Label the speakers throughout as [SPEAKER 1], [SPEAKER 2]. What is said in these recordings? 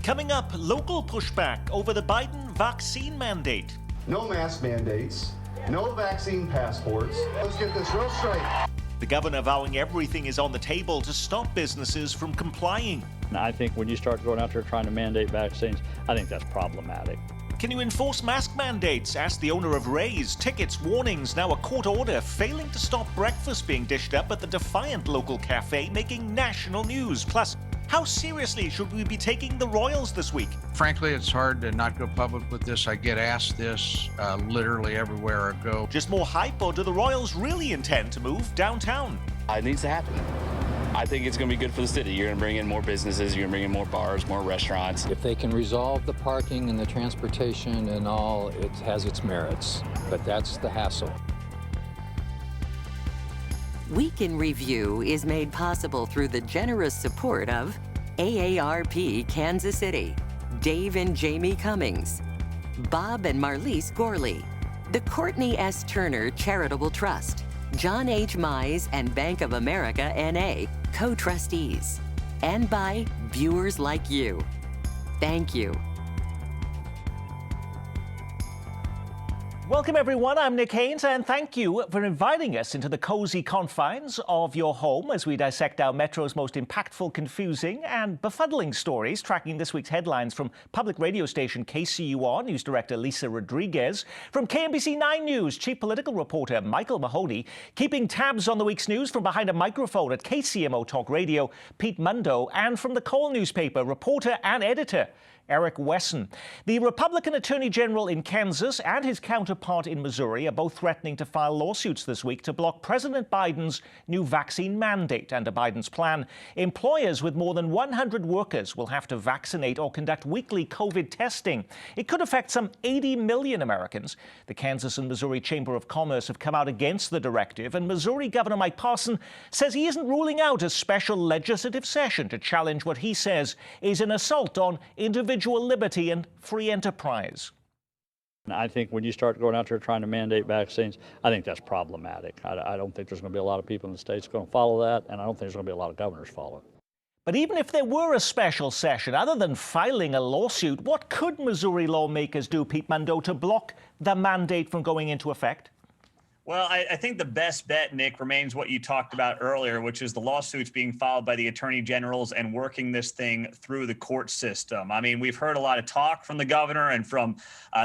[SPEAKER 1] Coming up, local pushback over the Biden vaccine mandate.
[SPEAKER 2] No mask mandates, no vaccine passports. Let's get this real straight.
[SPEAKER 1] The governor vowing everything is on the table to stop businesses from complying.
[SPEAKER 3] I think when you start going out there trying to mandate vaccines, I think that's problematic.
[SPEAKER 1] Can you enforce mask mandates? Asked the owner of Ray's. Tickets, warnings, now a court order failing to stop breakfast being dished up at the defiant local cafe, making national news. Plus, how seriously should we be taking the Royals this week?
[SPEAKER 4] Frankly, it's hard to not go public with this. I get asked this literally everywhere I go.
[SPEAKER 1] Just more hype, or do the Royals really intend to move downtown?
[SPEAKER 5] It needs to happen. I think it's going to be good for the city. You're going to bring in more businesses, you're going to bring in more bars, more restaurants.
[SPEAKER 6] If they can resolve the parking and the transportation and all, it has its merits, but that's the hassle.
[SPEAKER 7] Week in Review is made possible through the generous support of AARP Kansas City, Dave and Jamie Cummings, Bob and Marlise Gorley, the Courtney S. Turner Charitable Trust, John H. Mize and Bank of America N.A., co-trustees, and by viewers like you. Thank you.
[SPEAKER 1] Welcome, everyone. I'm Nick Haynes, and thank you for inviting us into the cozy confines of your home as we dissect our Metro's most impactful, confusing, and befuddling stories, tracking this week's headlines from public radio station KCUR News Director Lisa Rodriguez, from KMBC 9 News Chief Political Reporter Michael Mahoney, keeping tabs on the week's news from behind a microphone at KCMO Talk Radio, Pete Mundo, and from the Call newspaper, reporter and editor Eric Wesson. The Republican Attorney General in Kansas and his counterpart in Missouri are both threatening to file lawsuits this week to block President Biden's new vaccine mandate. Under Biden's plan, employers with more than 100 workers will have to vaccinate or conduct weekly COVID testing. It could affect some 80 million Americans. The Kansas and Missouri Chamber of Commerce have come out against the directive, and Missouri Governor Mike Parson says he isn't ruling out a special legislative session to challenge what he says is an assault on individual liberty and free enterprise.
[SPEAKER 3] I think when you start going out there trying to mandate vaccines, I think that's problematic. I don't think there's going to be a lot of people in the states going to follow that, and I don't think there's going to be a lot of governors follow it.
[SPEAKER 1] But even if there were a special session, other than filing a lawsuit, what could Missouri lawmakers do, Pete Mundo, to block the mandate from going into effect?
[SPEAKER 8] Well, I think the best bet, Nick, remains what you talked about earlier, which is the lawsuits being filed by the attorney generals and working this thing through the court system. I mean, we've heard a lot of talk from the governor and from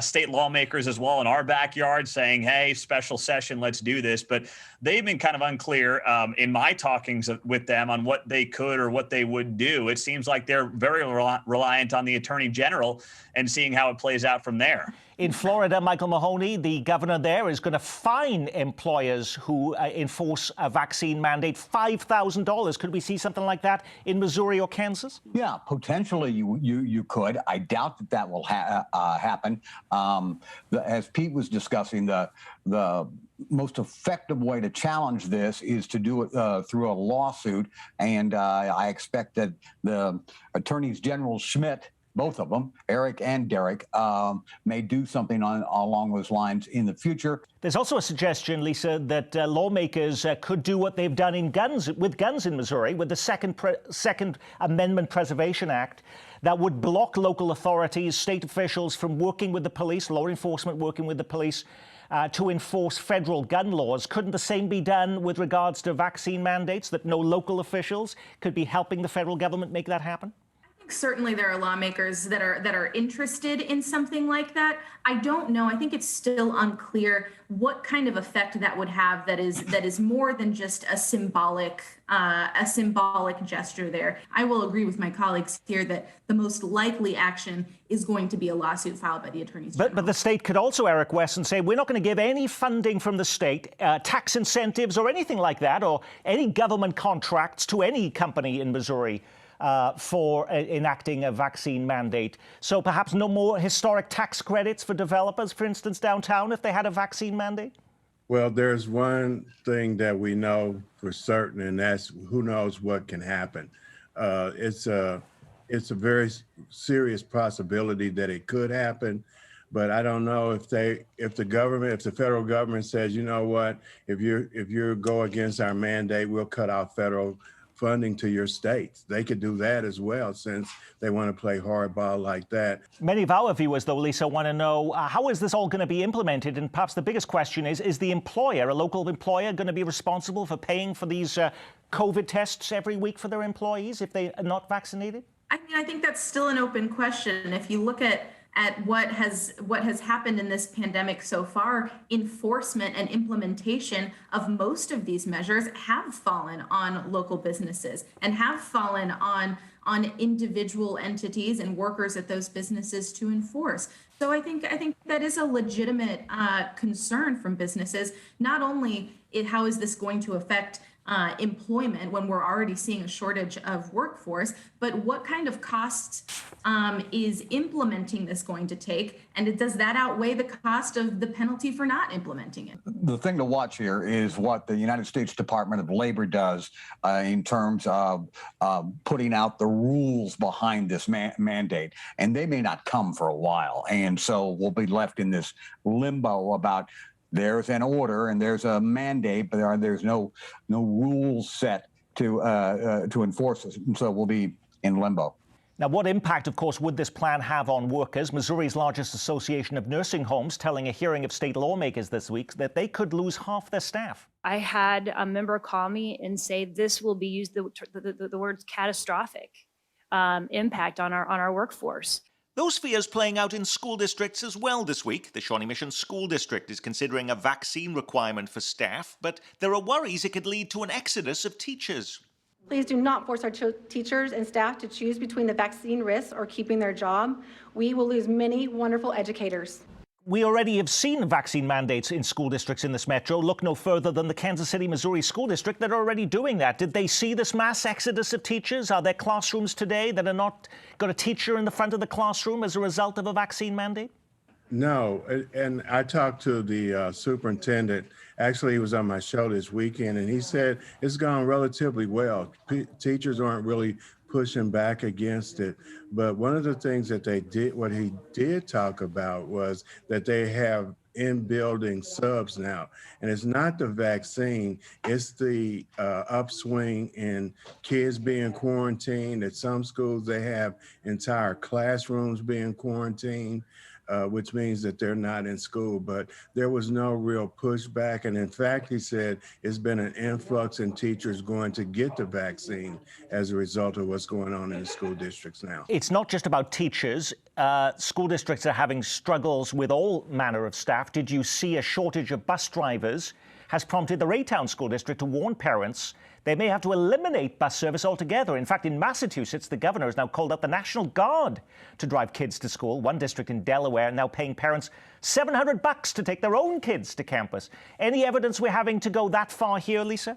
[SPEAKER 8] state lawmakers as well in our backyard saying, hey, special session, let's do this. But they've been kind of unclear in my talkings with them on what they could or what they would do. It seems like they're very reliant on the attorney general and seeing how it plays out from there.
[SPEAKER 1] In Florida, Michael Mahoney, the governor there, is going to fine employers who enforce a vaccine mandate $5,000. Could we see something like that in Missouri or Kansas?
[SPEAKER 9] Yeah, potentially you could. I doubt that will happen. As Pete was discussing, the most effective way to challenge this is to do it through a lawsuit, and I expect that the attorneys general Schmidt, both of them, Eric and Derek, may do something along those lines in the future.
[SPEAKER 1] There's also a suggestion, Lisa, that lawmakers could do what they've done with guns in Missouri, with the Second Amendment Preservation Act, that would block local authorities, state officials from working with the police, law enforcement working with the police, to enforce federal gun laws. Couldn't the same be done with regards to vaccine mandates, that no local officials could be helping the federal government make that happen?
[SPEAKER 10] Certainly there are lawmakers that are interested in something like that. I don't know. I think it's still unclear what kind of effect that would have that is more than just a symbolic gesture there. I will agree with my colleagues here that the most likely action is going to be a lawsuit filed by the attorneys general.
[SPEAKER 1] But the state could also, Eric Wesson, say we're not going to give any funding from the state, tax incentives or anything like that, or any government contracts to any company in Missouri for enacting a vaccine mandate. So perhaps no more historic tax credits for developers, for instance, downtown, if they had a vaccine mandate?
[SPEAKER 11] Well, there's one thing that we know for certain, and that's who knows what can happen. It's a very serious possibility that it could happen, but I don't know if the federal government says, you know what, if you go against our mandate, we'll cut off federal funding to your states. They could do that as well, since they want to play hardball like that.
[SPEAKER 1] Many of our viewers, though, Lisa, want to know how is this all going to be implemented? And perhaps the biggest question is the employer, a local employer, going to be responsible for paying for these COVID tests every week for their employees if they are not vaccinated?
[SPEAKER 10] I mean, I think that's still an open question. If you look at what has happened in this pandemic so far, enforcement and implementation of most of these measures have fallen on local businesses and have fallen on individual entities and workers at those businesses to enforce. So I think that is a legitimate concern from businesses. Not only how is this going to affect employment when we're already seeing a shortage of workforce, but what kind of costs is implementing this going to take? And does that outweigh the cost of the penalty for not implementing it?
[SPEAKER 9] The thing to watch here is what the United States Department of Labor does in terms of putting out the rules behind this mandate. And they may not come for a while. And so we'll be left in this limbo about there's an order and there's a mandate, but there's no rules set to enforce it. And so we'll be in limbo.
[SPEAKER 1] Now, what impact, of course, would this plan have on workers? Missouri's largest association of nursing homes telling a hearing of state lawmakers this week that they could lose half their staff.
[SPEAKER 12] I had a member call me and say this will be used, the words catastrophic impact on our workforce.
[SPEAKER 13] Those fears playing out in school districts as well this week. The Shawnee Mission School District is considering a vaccine requirement for staff, but there are worries it could lead to an exodus of teachers.
[SPEAKER 14] Please do not force our teachers and staff to choose between the vaccine risks or keeping their job. We will lose many wonderful educators.
[SPEAKER 1] We already have seen vaccine mandates in school districts in this metro. Look no further than the Kansas City, Missouri School District that are already doing that. Did they see this mass exodus of teachers? Are there classrooms today that are not got a teacher in the front of the classroom as a result of a vaccine mandate?
[SPEAKER 11] No, and I talked to the superintendent. Actually, he was on my show this weekend, and he said it's gone relatively well. Teachers aren't really pushing back against it. But one of the things that they did, what he did talk about, was that they have in-building subs now. And it's not the vaccine, it's the upswing in kids being quarantined. At some schools, they have entire classrooms being quarantined. Which means that they're not in school, but there was no real pushback. And in fact, he said it's been an influx in teachers going to get the vaccine as a result of what's going on in the school districts now.
[SPEAKER 1] It's not just about teachers. School districts are having struggles with all manner of staff. Did you see a shortage of bus drivers has prompted the Raytown School District to warn parents they may have to eliminate bus service altogether. In fact, in Massachusetts, the governor has now called out the National Guard to drive kids to school. One district in Delaware now paying parents $700 to take their own kids to campus. Any evidence we're having to go that far here, Lisa?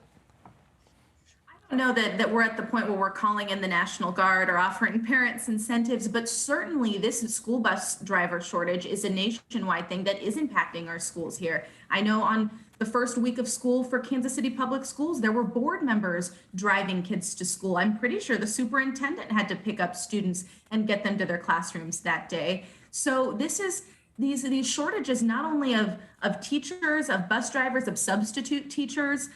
[SPEAKER 10] I don't know that we're at the point where we're calling in the National Guard or offering parents incentives, but certainly this school bus driver shortage is a nationwide thing that is impacting our schools here. I know on the first week of school for Kansas City Public Schools, there were board members driving kids to school. I'm pretty sure the superintendent had to pick up students and get them to their classrooms that day. So this is these shortages not only of teachers, of bus drivers, of substitute teachers,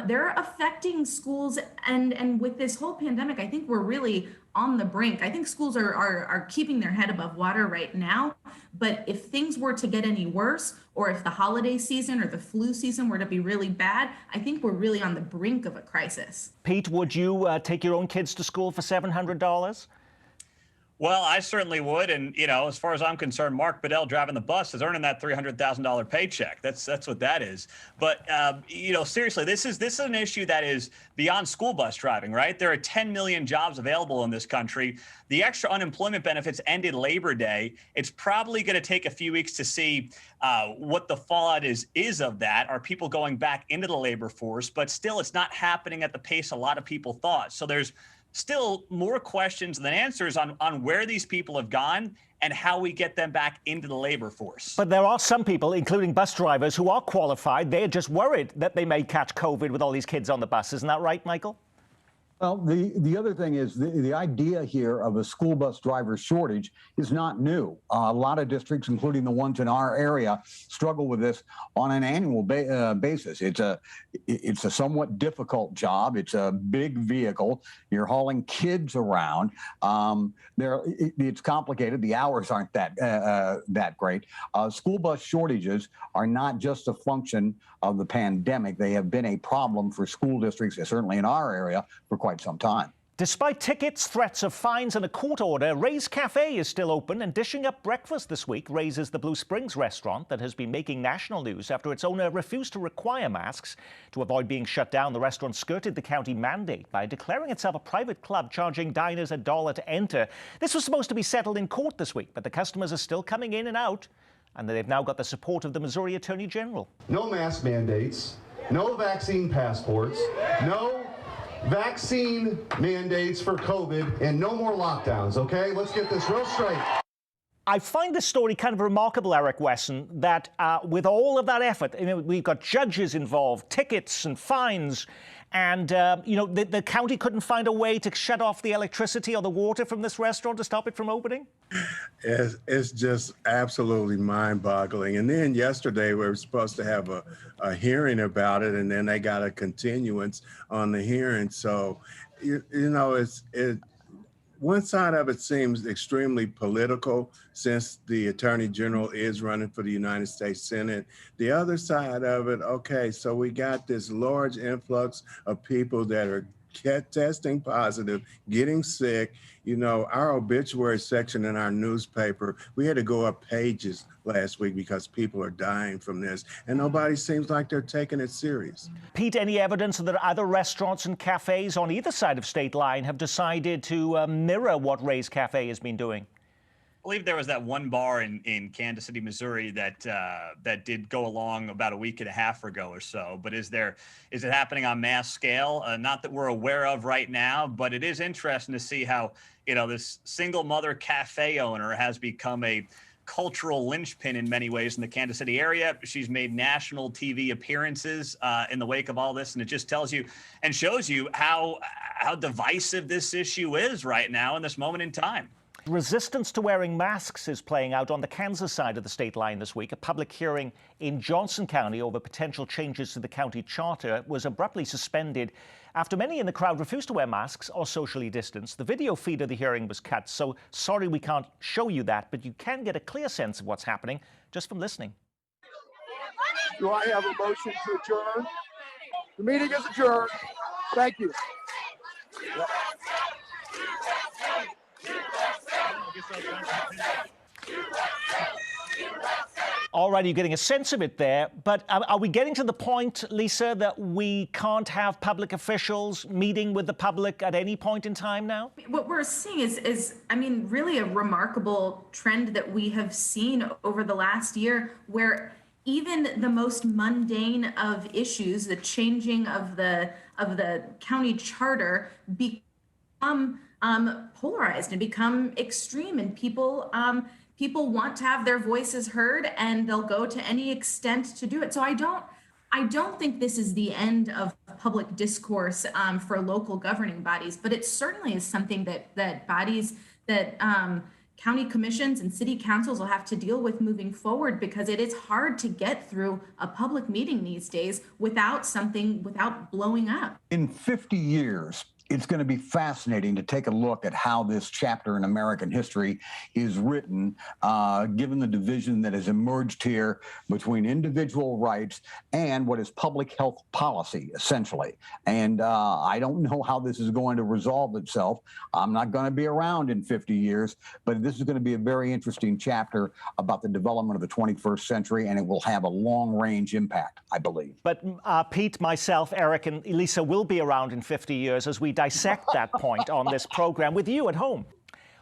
[SPEAKER 10] they're affecting schools. And with this whole pandemic, I think we're really on the brink. I think schools are keeping their head above water right now. But if things were to get any worse, or if the holiday season or the flu season were to be really bad, I think we're really on the brink of a crisis.
[SPEAKER 1] Pete, would you take your own kids to school for $700?
[SPEAKER 8] Well, I certainly would. And, you know, as far as I'm concerned, Mark Bedell driving the bus is earning that $300,000 paycheck. That's what that is. But, you know, seriously, this is an issue that is beyond school bus driving, right? There are 10 million jobs available in this country. The extra unemployment benefits ended Labor Day. It's probably going to take a few weeks to see what the fallout is of that. Are people going back into the labor force? But still, it's not happening at the pace a lot of people thought. So there's still more questions than answers on where these people have gone and how we get them back into the labor force.
[SPEAKER 1] But there are some people, including bus drivers, who are qualified. They're just worried that they may catch COVID with all these kids on the bus. Isn't that right, Michael?
[SPEAKER 9] Well, the other thing is the idea here of a school bus driver shortage is not new. A lot of districts, including the ones in our area, struggle with this on an annual basis. It's a somewhat difficult job. It's a big vehicle. You're hauling kids around. It's complicated. The hours aren't that great. School bus shortages are not just a function of the pandemic. They have been a problem for school districts, certainly in our area, for quite some time.
[SPEAKER 1] Despite tickets, threats of fines and a court order, Ray's Cafe is still open and dishing up breakfast this week. Ray's is the Blue Springs restaurant that has been making national news after its owner refused to require masks. To avoid being shut down, the restaurant skirted the county mandate by declaring itself a private club, charging diners $1 to enter. This was supposed to be settled in court this week, but the customers are still coming in and out, and they've now got the support of the Missouri Attorney General.
[SPEAKER 2] No mask mandates, no vaccine passports, no vaccine mandates for COVID, and no more lockdowns, okay? Let's get this real straight.
[SPEAKER 1] I find this story kind of remarkable, Eric Wesson, that with all of that effort, we've got judges involved, tickets and fines, and the county couldn't find a way to shut off the electricity or the water from this restaurant to stop it from opening?
[SPEAKER 11] It's just absolutely mind-boggling. And then yesterday we were supposed to have a hearing about it, and then they got a continuance on the hearing. So, one side of it seems extremely political, since the Attorney General is running for the United States Senate. The other side of it, okay, so we got this large influx of people that are testing positive, getting sick. Our obituary section in our newspaper, we had to go up pages last week because people are dying from this, and nobody seems like they're taking it serious.
[SPEAKER 1] Pete, any evidence that other restaurants and cafes on either side of state line have decided to mirror what Ray's Cafe has been doing?
[SPEAKER 8] I believe there was that one bar in Kansas City, Missouri that did go along about a week and a half ago or so. But is it happening on mass scale? Not that we're aware of right now, but it is interesting to see how this single mother cafe owner has become a cultural linchpin in many ways in the Kansas City area. She's made national TV appearances in the wake of all this, and it just tells you and shows you how divisive this issue is right now in this moment in time.
[SPEAKER 1] Resistance to wearing masks is playing out on the Kansas side of the state line this week. A public hearing in Johnson County over potential changes to the county charter was abruptly suspended after many in the crowd refused to wear masks or socially distance. The video feed of the hearing was cut, so sorry we can't show you that, but you can get a clear sense of what's happening just from listening.
[SPEAKER 15] Do I have a motion to adjourn? The meeting is adjourned. Thank you.
[SPEAKER 1] All right, you're getting a sense of it there, but are we getting to the point, Lisa, that we can't have public officials meeting with the public at any point in time now?
[SPEAKER 10] What we're seeing is really a remarkable trend that we have seen over the last year, where even the most mundane of issues, the changing of the county charter, become polarized and become extreme, and people want to have their voices heard, and they'll go to any extent to do it. So I don't think this is the end of public discourse for local governing bodies, but it certainly is something that bodies, that county commissions and city councils will have to deal with moving forward, because it is hard to get through a public meeting these days without blowing up.
[SPEAKER 9] In 50 years, it's going to be fascinating to take a look at how this chapter in American history is written, given the division that has emerged here between individual rights and what is public health policy, essentially. And I don't know how this is going to resolve itself. I'm not going to be around in 50 years, but this is going to be a very interesting chapter about the development of the 21st century, and it will have a long-range impact, I believe.
[SPEAKER 1] But Pete, myself, Eric, and Elisa will be around in 50 years as we dissect that point on this program with you at home.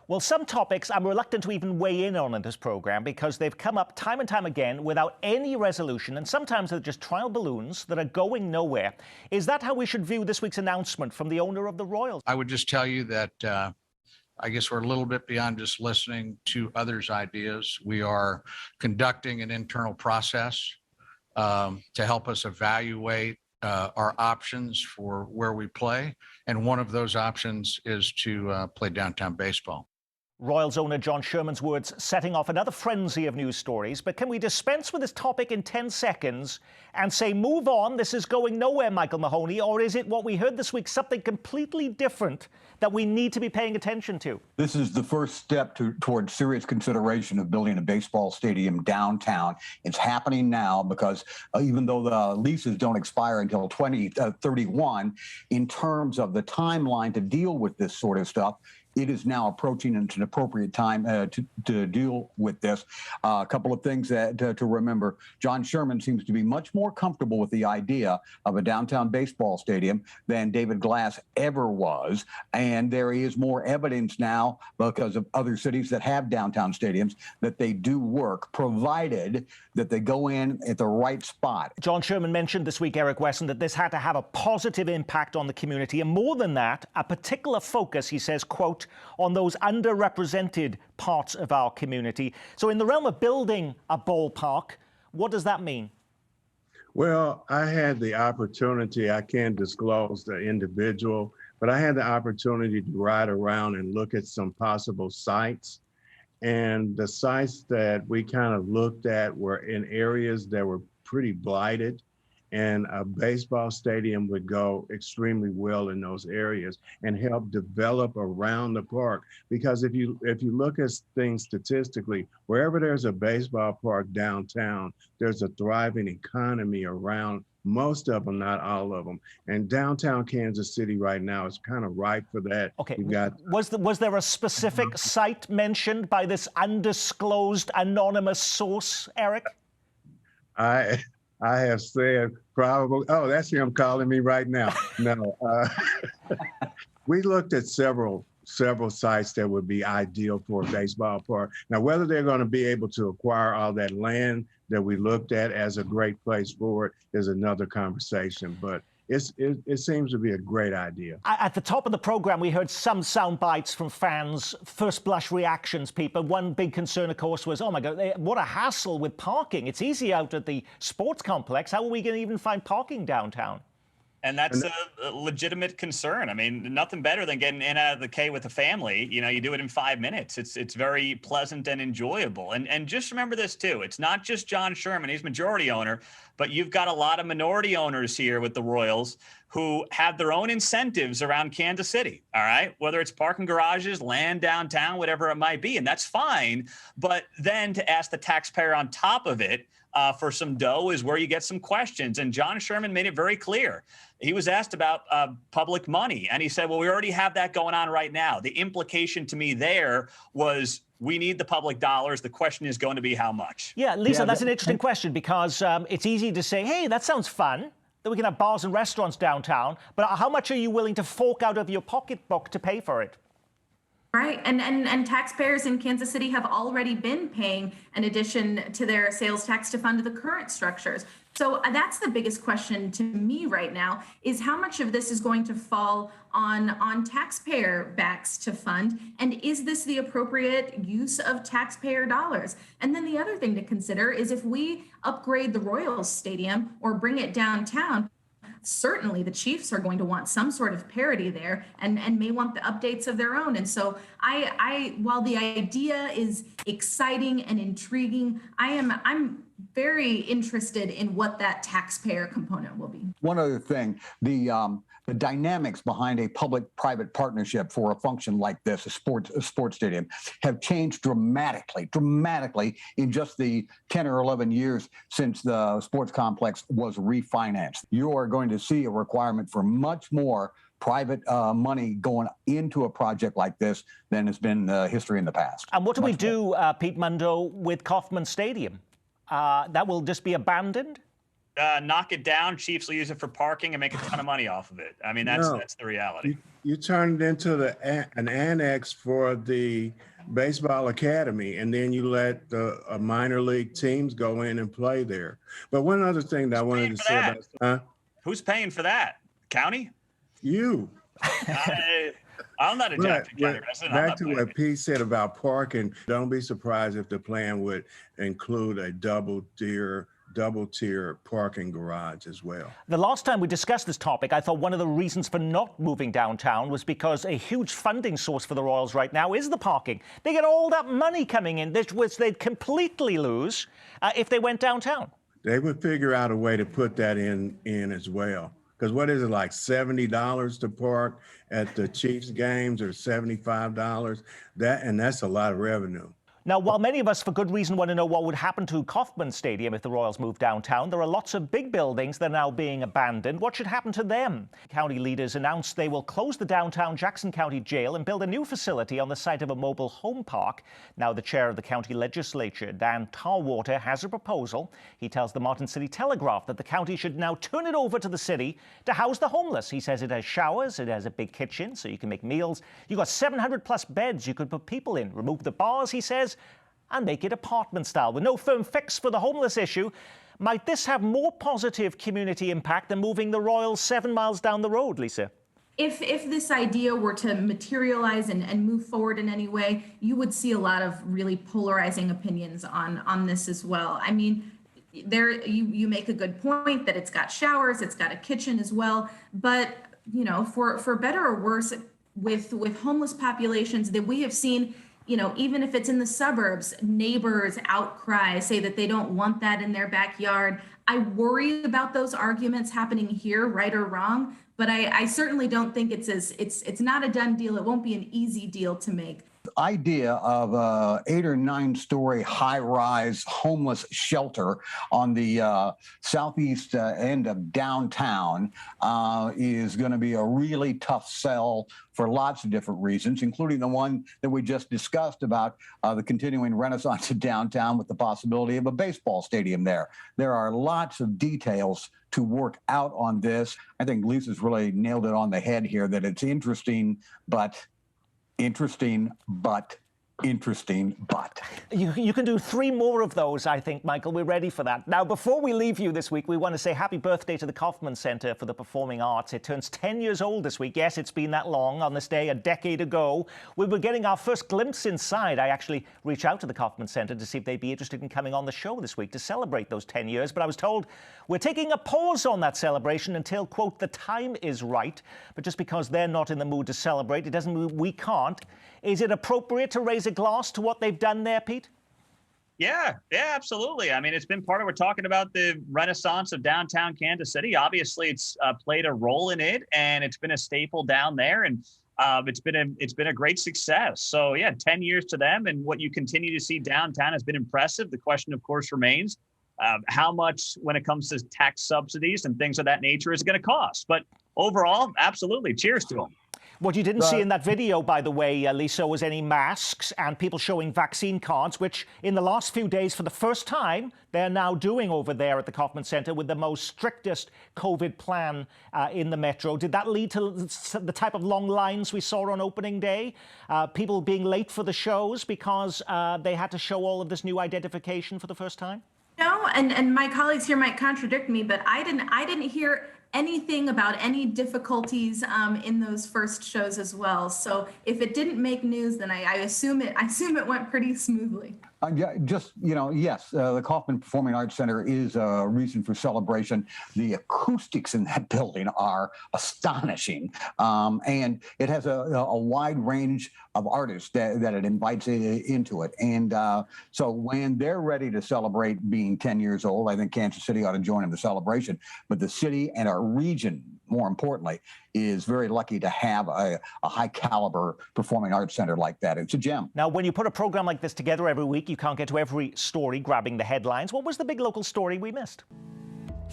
[SPEAKER 1] Well, some topics I'm reluctant to even weigh in on in this program because they've come up time and time again without any resolution, and sometimes they're just trial balloons that are going nowhere. Is that how we should view this week's announcement from the owner of the Royals?
[SPEAKER 4] I would just tell you that I guess we're a little bit beyond just listening to others' ideas. We are conducting an internal process to help us evaluate our options for where we play. And one of those options is to play downtown baseball.
[SPEAKER 1] Royals owner John Sherman's words setting off another frenzy of news stories. But can we dispense with this topic in 10 seconds and say, move on, this is going nowhere, Michael Mahoney? Or is it what we heard this week, something completely different that we need to be paying attention to?
[SPEAKER 9] This is the first step toward serious consideration of building a baseball stadium downtown. It's happening now because even though the leases don't expire until 2031, in terms of the timeline to deal with this sort of stuff, it is now approaching an appropriate time to deal with this. A couple of things to remember. John Sherman seems to be much more comfortable with the idea of a downtown baseball stadium than David Glass ever was. And there is more evidence now, because of other cities that have downtown stadiums, that they do work, provided that they go in at the right spot.
[SPEAKER 1] John Sherman mentioned this week, Eric Wesson, that this had to have a positive impact on the community. And more than that, a particular focus, he says, quote, on those underrepresented parts of our community. So in the realm of building a ballpark, what does that mean?
[SPEAKER 11] Well, I had the opportunity, I can't disclose the individual, but I had the opportunity to ride around and look at some possible sites. And the sites that we kind of looked at were in areas that were pretty blighted. And a baseball stadium would go extremely well in those areas and help develop around the park. Because if you look at things statistically, wherever there's a baseball park downtown, there's a thriving economy around most of them, not all of them. And downtown Kansas City right now is kind of ripe for that.
[SPEAKER 1] Okay. Was there a specific site mentioned by this undisclosed anonymous source, Eric?
[SPEAKER 11] I have said probably, oh, that's him calling me right now. No, we looked at several sites that would be ideal for a baseball park. Now, whether they're going to be able to acquire all that land that we looked at as a great place for it is another conversation, but it seems to be a great idea.
[SPEAKER 1] At the top of the program, we heard some sound bites from fans, first blush reactions, people. One big concern, of course, was, oh my God, what a hassle with parking. It's easy out at the sports complex. How are we going to even find parking downtown?
[SPEAKER 8] And that's a legitimate concern. I mean, nothing better than getting in out of the K with a family. You know, you do it in 5 minutes. It's very pleasant and enjoyable. And just remember this too. It's not just John Sherman. He's majority owner, but you've got a lot of minority owners here with the Royals who have their own incentives around Kansas City. All right. Whether it's parking garages, land downtown, whatever it might be. And that's fine. But then to ask the taxpayer on top of it for some dough is where you get some questions. And John Sherman made it very clear. He was asked about public money, and he said, well, we already have that going on right now. The implication to me there was we need the public dollars. The question is going to be how much.
[SPEAKER 1] Yeah, Lisa, that's an interesting question because it's easy to say, hey, that sounds fun, that we can have bars and restaurants downtown, but how much are you willing to fork out of your pocketbook to pay for it?
[SPEAKER 10] Right. And taxpayers in Kansas City have already been paying an addition to their sales tax to fund the current structures. So that's the biggest question to me right now is how much of this is going to fall on taxpayer backs to fund? And is this the appropriate use of taxpayer dollars? And then the other thing to consider is if we upgrade the Royals Stadium or bring it downtown, certainly the Chiefs are going to want some sort of parity there and may want the updates of their own. And so while the idea is exciting and intriguing, I'm very interested in what that taxpayer component will be.
[SPEAKER 9] One other thing, the dynamics behind a public-private partnership for a function like this, a sports stadium, have changed dramatically in just the 10 or 11 years since the sports complex was refinanced. You are going to see a requirement for much more private money going into a project like this than has been history in the past.
[SPEAKER 1] And what do we do, Pete Mundo, with Kauffman Stadium? That will just be abandoned?
[SPEAKER 8] Knock it down. Chiefs will use it for parking and make a ton of money off of it. I mean, that's the reality.
[SPEAKER 11] You turn it into an annex for the baseball academy, and then you let the minor league teams go in and play there. But one other thing that I wanted to say about
[SPEAKER 8] who's paying for that? County?
[SPEAKER 11] You.
[SPEAKER 8] I'm not a Jackson County resident.
[SPEAKER 11] Back to what Pete said about parking, don't be surprised if the plan would include a double-tier double-tier parking garage as well.
[SPEAKER 1] The last time we discussed this topic, I thought one of the reasons for not moving downtown was because a huge funding source for the Royals right now is the parking. They get all that money coming in, which they'd completely lose if they went downtown.
[SPEAKER 11] They would figure out a way to put that in as well. Because what is it, like $70 to park at the Chiefs games, or $75? That's a lot of revenue.
[SPEAKER 1] Now, while many of us, for good reason, want to know what would happen to Kauffman Stadium if the Royals moved downtown, there are lots of big buildings that are now being abandoned. What should happen to them? County leaders announced they will close the downtown Jackson County Jail and build a new facility on the site of a mobile home park. Now, the chair of the county legislature, Dan Tarwater, has a proposal. He tells the Martin City Telegraph that the county should now turn it over to the city to house the homeless. He says it has showers, it has a big kitchen so you can make meals. You've got 700 plus beds you could put people in. Remove the bars, he says, and make it apartment style with no firm fix for the homeless issue. Might this have more positive community impact than moving the Royals 7 miles down the road, Lisa?
[SPEAKER 10] If this idea were to materialize and move forward in any way, you would see a lot of really polarizing opinions on this as well. I mean, you make a good point that it's got showers, it's got a kitchen as well, but you know, for better or worse, with homeless populations that we have seen, you know, even if it's in the suburbs, neighbors outcry, say that they don't want that in their backyard. I worry about those arguments happening here, right or wrong, but I certainly don't think it's not a done deal. It won't be an easy deal to make.
[SPEAKER 9] The idea of a 8 or 9 story high-rise homeless shelter on the southeast end of downtown is going to be a really tough sell for lots of different reasons, including the one that we just discussed about the continuing renaissance of downtown with the possibility of a baseball stadium there. There are lots of details to work out on this. I think Lisa's really nailed it on the head here, that it's interesting, but interesting, but
[SPEAKER 1] You can do 3 more of those, I think, Michael. We're ready for that. Now, before we leave you this week, we want to say happy birthday to the Kauffman Center for the Performing Arts. It turns 10 years old this week. Yes, it's been that long. On this day, a decade ago, we were getting our first glimpse inside. I actually reached out to the Kauffman Center to see if they'd be interested in coming on the show this week to celebrate those 10 years. But I was told we're taking a pause on that celebration until, quote, the time is right. But just because they're not in the mood to celebrate, it doesn't mean we can't. Is it appropriate to raise a glass to what they've done there, Pete?
[SPEAKER 8] Yeah, absolutely. I mean, it's been part of, we're talking about the renaissance of downtown Kansas City. Obviously, it's played a role in it, and it's been a staple down there, and it's been a great success. So yeah, 10 years to them, and what you continue to see downtown has been impressive. The question, of course, remains how much, when it comes to tax subsidies and things of that nature, is it going to cost? But overall, absolutely, cheers to them.
[SPEAKER 1] What you didn't see in that video, by the way, Lisa, was any masks and people showing vaccine cards, which in the last few days, for the first time, they're now doing over there at the Kauffman Center with the most strictest COVID plan in the metro. Did that lead to the type of long lines we saw on opening day? People being late for the shows because they had to show all of this new identification for the first time?
[SPEAKER 10] No, and my colleagues here might contradict me, but I didn't hear anything about any difficulties in those first shows as well. So if it didn't make news, then I assume it went pretty smoothly.
[SPEAKER 9] Yes, the Kauffman Performing Arts Center is a reason for celebration. The acoustics in that building are astonishing, and it has a wide range of artists that it invites into it. And so when they're ready to celebrate being 10 years old, I think Kansas City ought to join in the celebration. But the city and our region, more importantly, is very lucky to have a high caliber performing arts center like that. It's a gem.
[SPEAKER 1] Now, when you put a program like this together every week, you can't get to every story grabbing the headlines. What was the big local story we missed?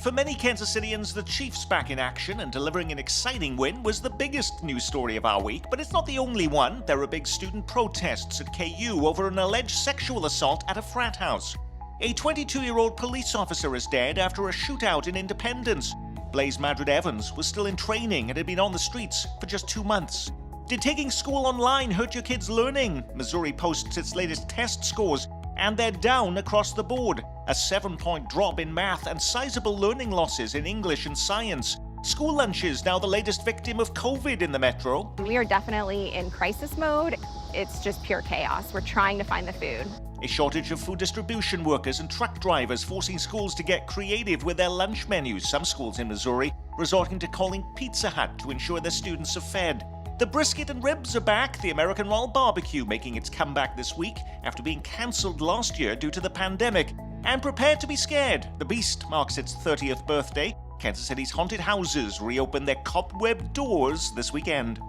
[SPEAKER 13] For many Kansas Cityans, the Chiefs back in action and delivering an exciting win was the biggest news story of our week, but it's not the only one. There are big student protests at KU over an alleged sexual assault at a frat house. A 22-year-old police officer is dead after a shootout in Independence. Blaze Madrid Evans was still in training and had been on the streets for just 2 months. Did taking school online hurt your kids' learning? Missouri posts its latest test scores, and they're down across the board. A 7-point drop in math and sizable learning losses in English and science. School lunches now the latest victim of COVID in the metro.
[SPEAKER 16] We are definitely in crisis mode. It's just pure chaos. We're trying to find the food.
[SPEAKER 13] A shortage of food distribution workers and truck drivers forcing schools to get creative with their lunch menus. Some schools in Missouri resorting to calling Pizza Hut to ensure their students are fed. The brisket and ribs are back, the American Royal Barbecue making its comeback this week after being cancelled last year due to the pandemic. And prepare to be scared. The Beast marks its 30th birthday. Kansas City's haunted houses reopen their cobweb doors this weekend.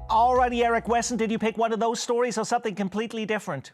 [SPEAKER 1] Alrighty, Eric Wesson, did you pick one of those stories or something completely different?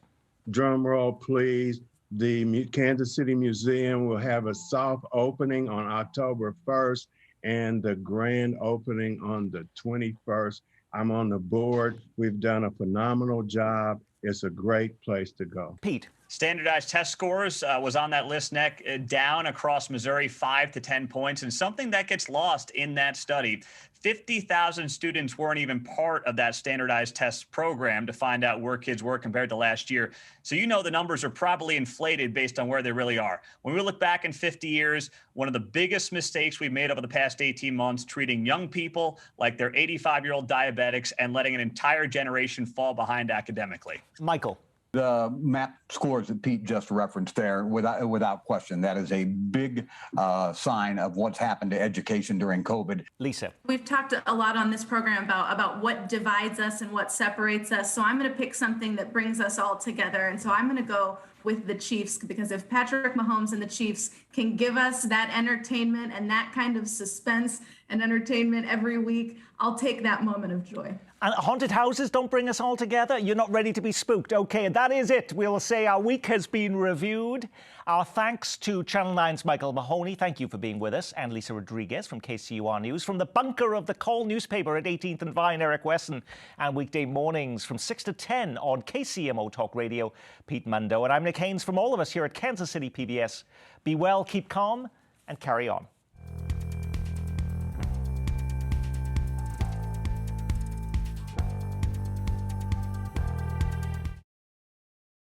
[SPEAKER 11] Drum roll, please. The Kansas City Museum will have a soft opening on October 1st and the grand opening on the 21st. I'm on the board. We've done a phenomenal job. It's a great place to go.
[SPEAKER 1] Pete.
[SPEAKER 8] Standardized test scores was on that list, Nick, down across Missouri 5 to 10 points. And something that gets lost in that study, 50,000 students weren't even part of that standardized test program to find out where kids were compared to last year. So you know the numbers are probably inflated based on where they really are. When we look back in 50 years, one of the biggest mistakes we've made over the past 18 months, treating young people like they're 85-year-old diabetics and letting an entire generation fall behind academically.
[SPEAKER 1] Michael.
[SPEAKER 9] The MAP scores that Pete just referenced there, without question, that is a big sign of what's happened to education during COVID.
[SPEAKER 1] Lisa.
[SPEAKER 10] We've talked a lot on this program about what divides us and what separates us. So I'm going to pick something that brings us all together. And so I'm going to go with the Chiefs, because if Patrick Mahomes and the Chiefs can give us that entertainment and that kind of suspense and entertainment every week, I'll take that moment of joy.
[SPEAKER 1] And haunted houses don't bring us all together? You're not ready to be spooked? Okay, that is it. We'll say our week has been reviewed. Our thanks to Channel 9's Michael Mahoney. Thank you for being with us. And Lisa Rodriguez from KCUR News. From the bunker of the Call newspaper at 18th and Vine, Eric Wesson. And weekday mornings from 6 to 10 on KCMO Talk Radio, Pete Mundo. And I'm Nick Haynes. From all of us here at Kansas City PBS. Be well, keep calm, and carry on.